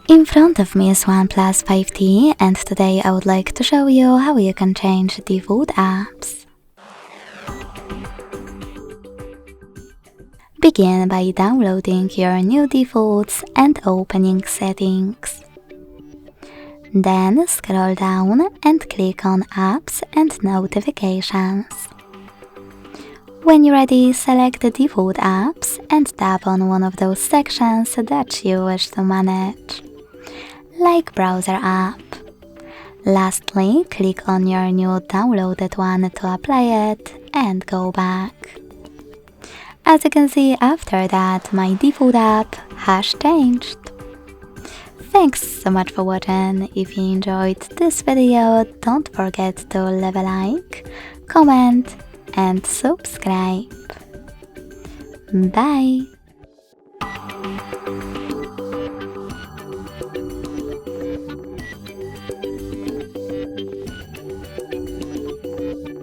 In front of me is OnePlus 5T, and today I would like to show you how you can change default apps. Begin by downloading your new defaults and opening Settings. Then scroll down and click on Apps and Notifications. When you're ready, select the default apps and tap on one of those sections that you wish to manage, like Browser app. Lastly, click on your new downloaded one to apply it and go back. As you can see, after that, my default app has changed. Thanks so much for watching. If you enjoyed this video, don't forget to leave a like, comment and subscribe. Bye!